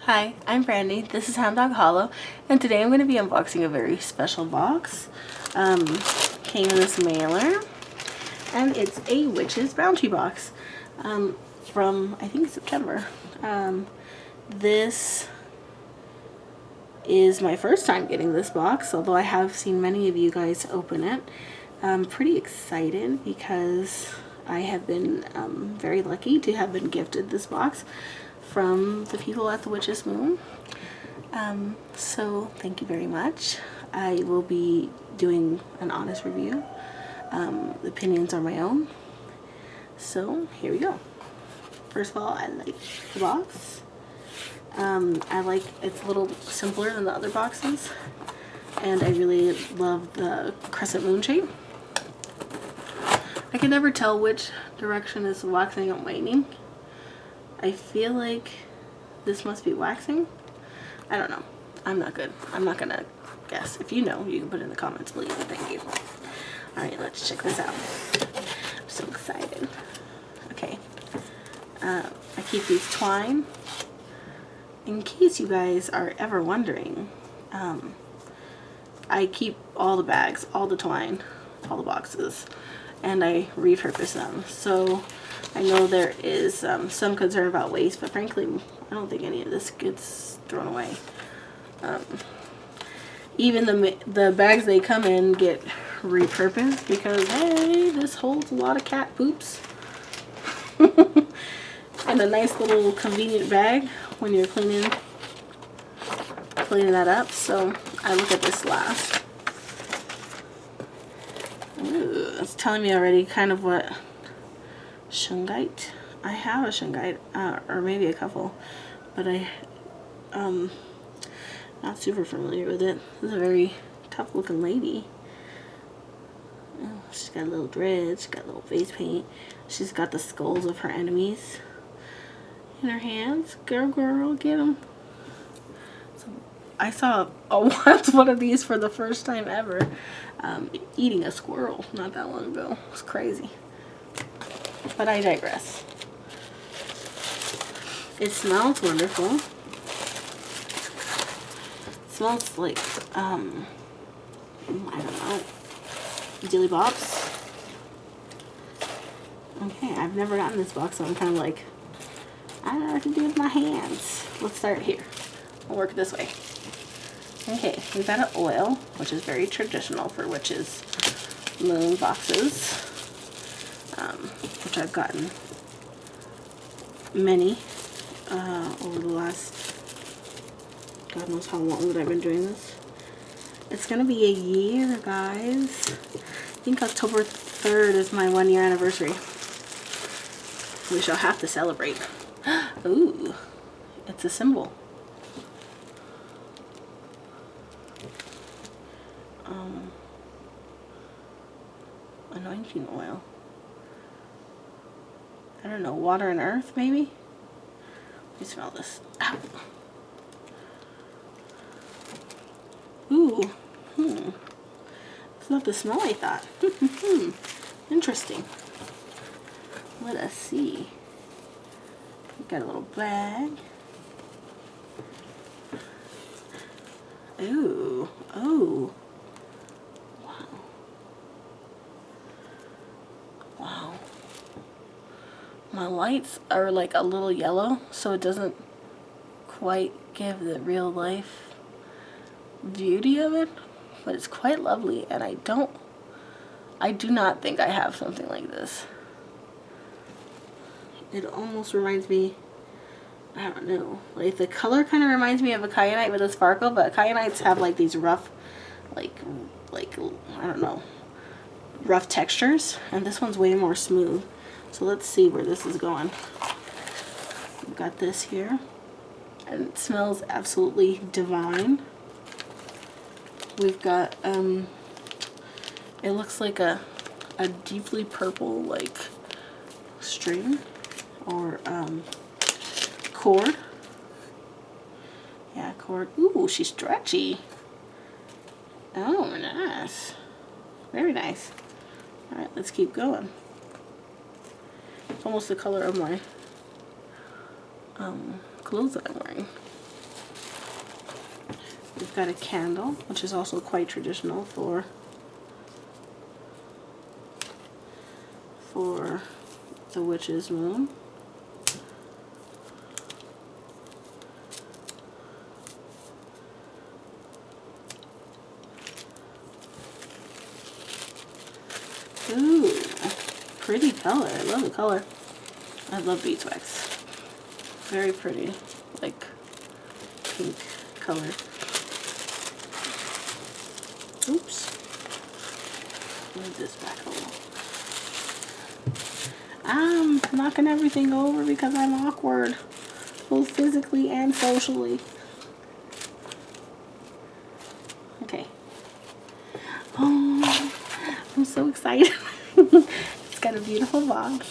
Hi, I'm Branddy. This is Hound Dog Hollow, and today I'm going to be unboxing a very special box. Came in this mailer, and it's a Witch's Bounty box from, I think, September. This is my first time getting this box, although I have seen many of you guys open it. I'm pretty excited because I have been very lucky to have been gifted this box from the people at the Witch's Moon. So thank you very much. I will be doing an honest review. The opinions are my own. So here we go. First of all, I like the box. I like it's a little simpler than the other boxes, and I really love the crescent moon shape. I can never tell which direction is waxing and waning. I feel like this must be waxing. I don't know. I'm not good. I'm not gonna guess. If you know, you can put it in the comments below. Thank you. Alright, let's check this out. I'm so excited. Okay. I keep these twine. In case you guys are ever wondering, I keep all the bags, all the twine, all the boxes, and I repurpose them. So I know there is some concern about waste, but frankly, I don't think any of this gets thrown away. Even the bags they come in get repurposed because, hey, this holds a lot of cat poops. And a nice little convenient bag when you're cleaning that up. So I look at this last. Ooh, it's telling me already kind of what shungite. I have a shungite, or maybe a couple, but not super familiar with it. This is a very tough looking lady. Oh, she's got a little dreads, she's got a little face paint. She's got the skulls of her enemies in her hands. Girl, get them. So I saw one of these for the first time ever, eating a squirrel not that long ago. It was crazy. But I digress. It smells wonderful. It smells like, I don't know, Dilly Bops. Okay, I've never gotten this box, so I'm kind of like, I don't know what to do with my hands. Let's start here. We'll work it this way. Okay, we've got an oil, which is very traditional for Witch's Moon boxes, which I've gotten many over the last, God knows how long that I've been doing this. It's gonna be a year, guys. I think October 3rd is my 1 year anniversary. We shall have to celebrate. Ooh, it's a symbol. Anointing oil. I don't know, water and earth, maybe? Let me smell this. Ow. Ooh, it's not the smell I thought. Interesting. Let us see. We've got a little bag. Ooh, oh. Wow. Wow. My lights are like a little yellow, so it doesn't quite give the real life beauty of it, but it's quite lovely, and I do not think I have something like this. It almost reminds me, I don't know, like the color kind of reminds me of a kyanite with a sparkle, but kyanites have like these rough, like I don't know, rough textures, and this one's way more smooth. So let's see where this is going. We've got this here, and it smells absolutely divine. We've got, it looks like a deeply purple, like, string, or, cord. Yeah, cord. Ooh, she's stretchy. Oh, nice. Very nice. Alright, let's keep going. It's almost the color of my clothes that I'm wearing. We've got a candle, which is also quite traditional for the witch's moon. Ooh, pretty color. I love the color. I love beeswax. Very pretty, like pink color. Oops. Move this back a little. I'm knocking everything over because I'm awkward, both physically and socially. Okay. Oh, I'm so excited. It's got a beautiful box.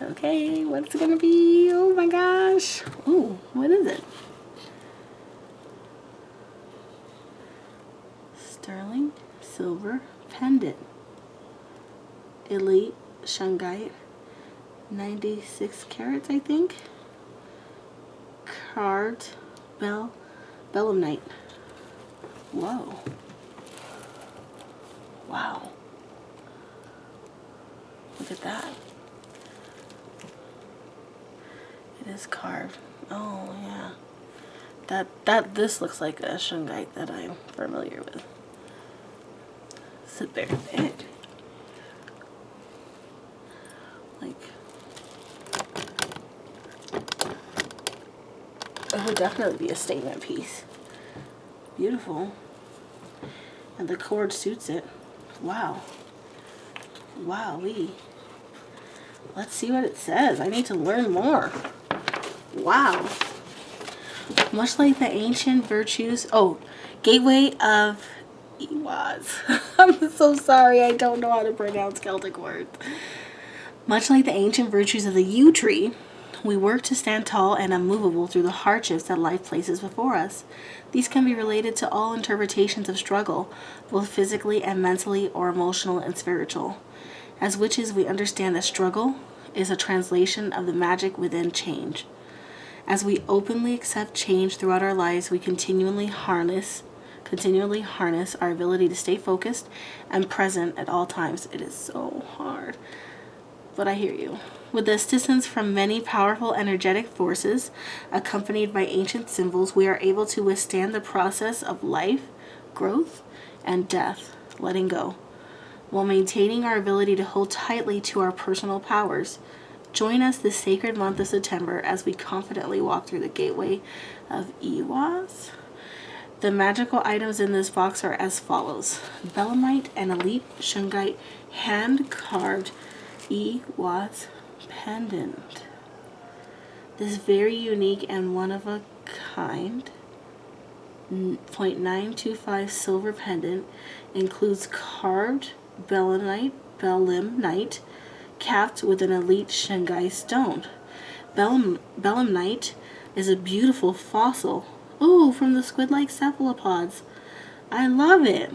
Okay, what's it gonna be? Oh my gosh. Ooh, what is it? Sterling silver pendant. Elite shungite. 96 carats, I think. Carved belemnite. Whoa. Wow. Look at that. It is carved. Oh yeah. This looks like a shungite that I'm familiar with. It's a very big. Like, it would definitely be a statement piece. Beautiful. And the cord suits it. Wow. Wowee. Let's see what it says. I need to learn more. Wow. Much like the ancient virtues. Oh, gateway of Iwaz. I'm so sorry. I don't know how to pronounce Celtic words. Much like the ancient virtues of the yew tree, we work to stand tall and unmovable through the hardships that life places before us. These can be related to all interpretations of struggle, both physically and mentally, or emotional and spiritual. As witches, we understand that struggle is a translation of the magic within change. As we openly accept change throughout our lives, we continually harness our ability to stay focused and present at all times. It is so hard, but I hear you. With the assistance from many powerful energetic forces, accompanied by ancient symbols, we are able to withstand the process of life, growth, and death, letting go, while maintaining our ability to hold tightly to our personal powers. Join us this sacred month of September as we confidently walk through the gateway of Iwaz. The magical items in this box are as follows: belemnite and elite shungite hand-carved Iwaz pendant. This very unique and one of a kind 0.925 silver pendant includes carved belemnite capped with an elite shungite stone. Belemnite is a beautiful fossil. Oh, from the squid-like cephalopods. I love it.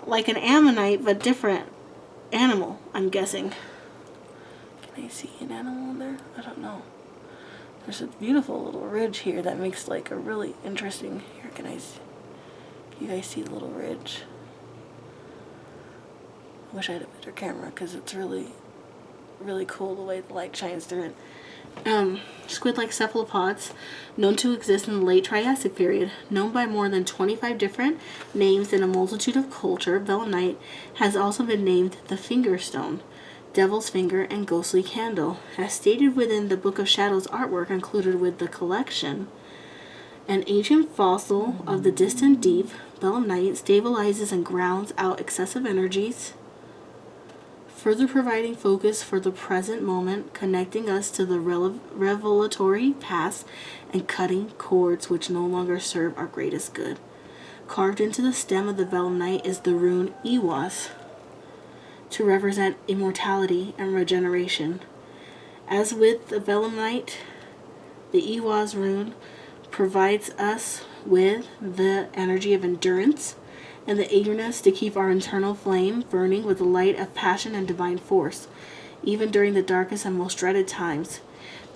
Like an ammonite, but different animal, I'm guessing. Can I see an animal in there? I don't know. There's a beautiful little ridge here that makes like a really interesting. Here, can you guys see the little ridge? I wish I had a better camera because it's really, really cool the way the light shines through it. Squid-like cephalopods, known to exist in the late Triassic period, known by more than 25 different names in a multitude of culture. Belemnite has also been named the Finger Stone, Devil's Finger, and Ghostly Candle. As stated within the Book of Shadows artwork included with the collection, an ancient fossil of the distant deep, Belemnite stabilizes and grounds out excessive energies, further providing focus for the present moment, connecting us to the revelatory past, and cutting cords which no longer serve our greatest good. Carved into the stem of the belemnite is the rune Iwaz, to represent immortality and regeneration. As with the belemnite, the Iwaz rune provides us with the energy of endurance and the eagerness to keep our internal flame burning with the light of passion and divine force, even during the darkest and most dreaded times.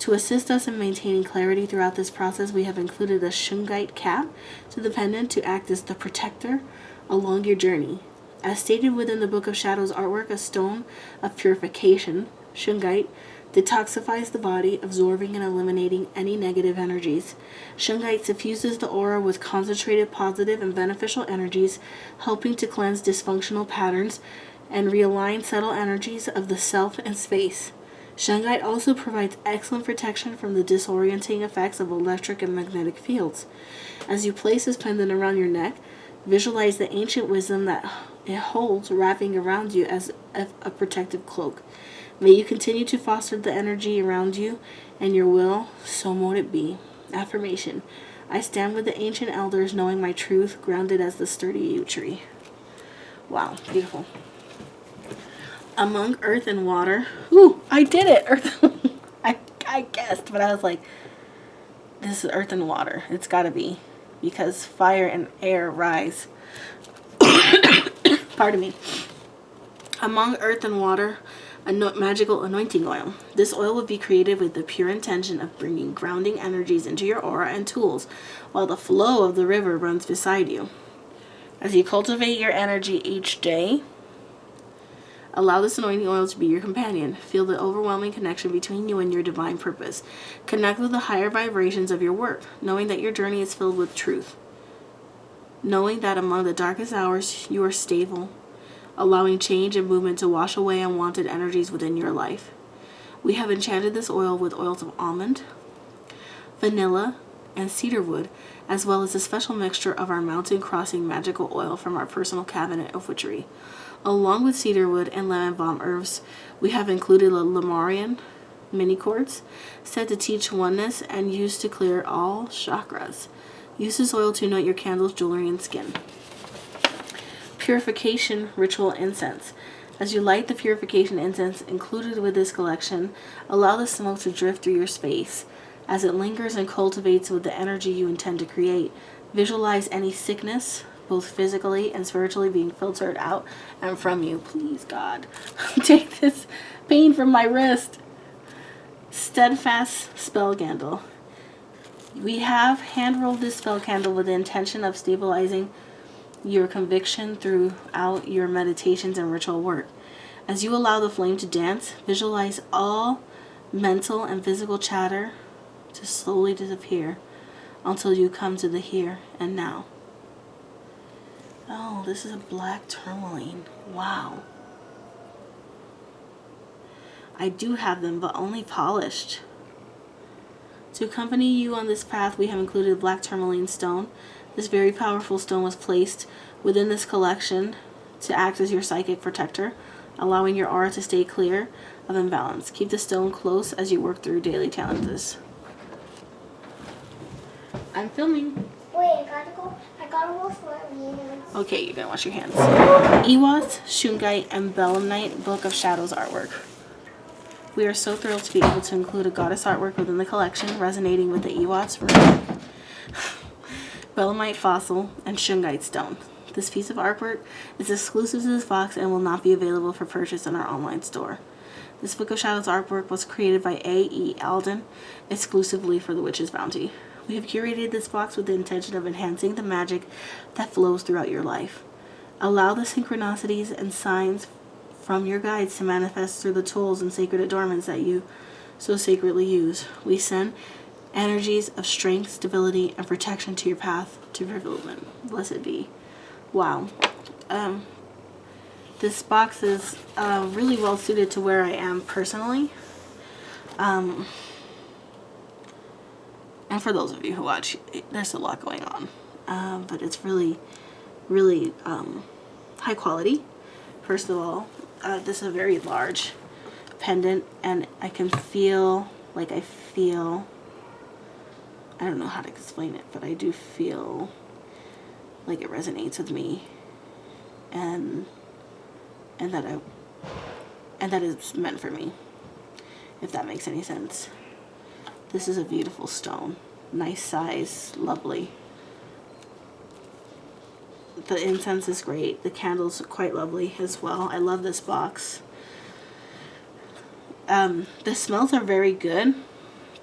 To assist us in maintaining clarity throughout this process, we have included a shungite cap to the pendant to act as the protector along your journey. As stated within the Book of Shadows artwork, a stone of purification, shungite, detoxifies the body, absorbing and eliminating any negative energies. Shungite suffuses the aura with concentrated positive and beneficial energies, helping to cleanse dysfunctional patterns and realign subtle energies of the self and space. Shungite also provides excellent protection from the disorienting effects of electric and magnetic fields. As you place this pendant around your neck, visualize the ancient wisdom that it holds wrapping around you as a protective cloak. May you continue to foster the energy around you and your will, so mote it be. Affirmation. I stand with the ancient elders, knowing my truth, grounded as the sturdy yew tree. Wow, beautiful. Among earth and water. Ooh, I did it! Earth. I guessed, but I was like, this is earth and water. It's gotta be. Because fire and air rise. Pardon me. Among earth and water, a magical anointing oil. This oil will be created with the pure intention of bringing grounding energies into your aura and tools, while the flow of the river runs beside you. As you cultivate your energy each day, allow this anointing oil to be your companion. Feel the overwhelming connection between you and your divine purpose. Connect with the higher vibrations of your work, knowing that your journey is filled with truth. Knowing that among the darkest hours, you are stable, allowing change and movement to wash away unwanted energies within your life. We have enchanted this oil with oils of almond, vanilla, and cedarwood, as well as a special mixture of our mountain crossing magical oil from our personal cabinet of witchery. Along with cedarwood and lemon balm herbs, we have included a Lemurian mini quartz, said to teach oneness and used to clear all chakras. Use this oil to anoint your candles, jewelry, and skin. Purification ritual incense. As you light the purification incense included with this collection, allow the smoke to drift through your space. As it lingers and cultivates with the energy you intend to create, visualize any sickness, both physically and spiritually, being filtered out and from you. Please, God, take this pain from my wrist. Steadfast spell candle. We have hand-rolled this spell candle with the intention of stabilizing your conviction throughout your meditations and ritual work. As you allow the flame to dance, visualize all mental and physical chatter to slowly disappear until you come to the here and now. Oh, this is a black tourmaline. Wow. I do have them, but only polished. To accompany you on this path, we have included black tourmaline stone. This very powerful stone was placed within this collection to act as your psychic protector, allowing your aura to stay clear of imbalance. Keep the stone close as you work through daily challenges. I'm filming. Wait, I gotta wash my hands. Okay, you're gonna wash your hands. Ewas, Shungite, and Belemnite Book of Shadows artwork. We are so thrilled to be able to include a goddess artwork within the collection, resonating with the Ewas, Belemnite fossil, and Shungite stone. This piece of artwork is exclusive to this box and will not be available for purchase in our online store. This Book of Shadows artwork was created by A.E. Alden exclusively for the Witch's Bounty. We have curated this box with the intention of enhancing the magic that flows throughout your life. Allow the synchronicities and signs from your guides to manifest through the tools and sacred adornments that you so sacredly use. We send energies of strength, stability, and protection to your path to fulfillment. Blessed be. Wow. This box is really well suited to where I am personally. And for those of you who watch, there's a lot going on. But it's really, really high quality. First of all, this is a very large pendant, and I can feel, I don't know how to explain it, but I do feel like it resonates with me, and that it's meant for me, if that makes any sense. This is a beautiful stone, nice size, lovely. The incense is great. The candles are quite lovely as well. I love this box. The smells are very good.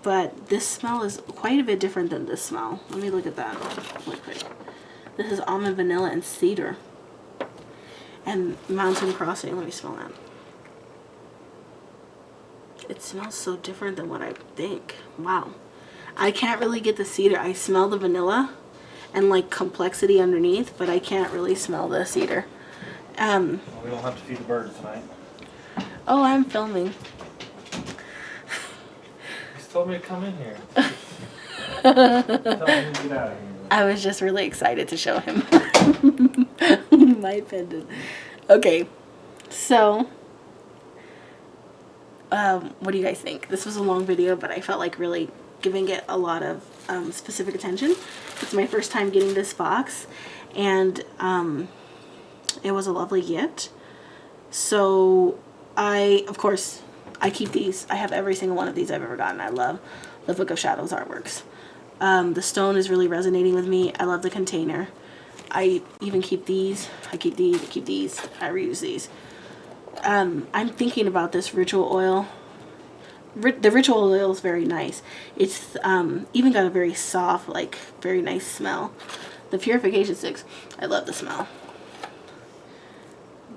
but this smell is quite a bit different than this smell. Let me look at that really quick. This is almond, vanilla, and cedar. And Mountain Crossing. Let me smell that. It smells so different than what I think. Wow. I can't really get the cedar. I smell the vanilla and like complexity underneath, but I can't really smell the cedar. Well, we don't have to feed the birds tonight. Oh, I'm filming. He's told me to come in here. Tell him to get out of here. I was just really excited to show him my pendant. Okay, so what do you guys think? This was a long video, but I felt like really giving it a lot of specific attention. It's my first time getting this box, and it was a lovely gift. So of course, I keep these. I have every single one of these I've ever gotten. I love the Book of Shadows artworks. The stone is really resonating with me. I love the container. I even keep these. I keep these. I keep these. I reuse these. I'm thinking about this ritual oil. The ritual oil is very nice. It's even got a very soft, like very nice smell. The purification sticks, I love the smell.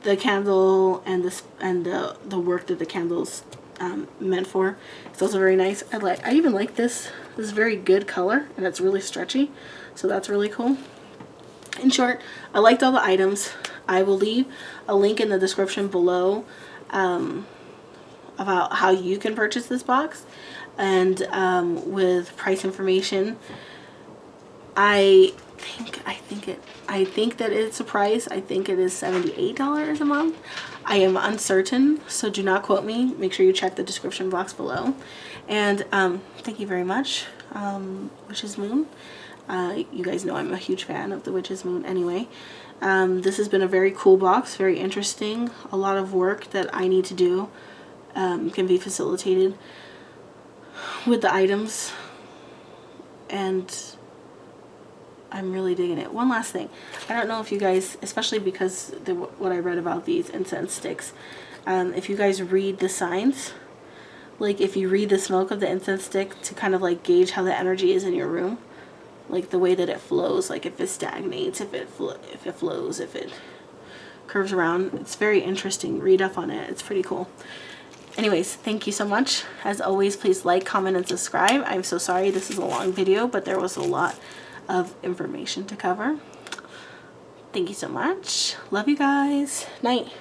The candle and the work that the candle's meant for, it's also very nice. I even like this. This is very good color, and it's really stretchy, so that's really cool. In short, I liked all the items. I will leave a link in the description below about how you can purchase this box, and with price information. I think that it's a price. I think it is $78 a month. I am uncertain, so do not quote me. Make sure you check the description box below. And thank you very much, Witch's Moon. You guys know I'm a huge fan of the Witch's Moon anyway. This has been a very cool box, very interesting. A lot of work that I need to do can be facilitated with the items, and I'm really digging it. One last thing. I don't know if you guys, especially because what I read about these incense sticks, if you guys read the signs, like if you read the smoke of the incense stick to kind of like gauge how the energy is in your room, like the way that it flows, like if it stagnates, if it flows, if it curves around. It's very interesting. Read up on it. It's pretty cool. Anyways, thank you so much. As always, please like, comment, and subscribe. I'm so sorry this is a long video, but there was a lot of information to cover. Thank you so much. Love you guys. Night.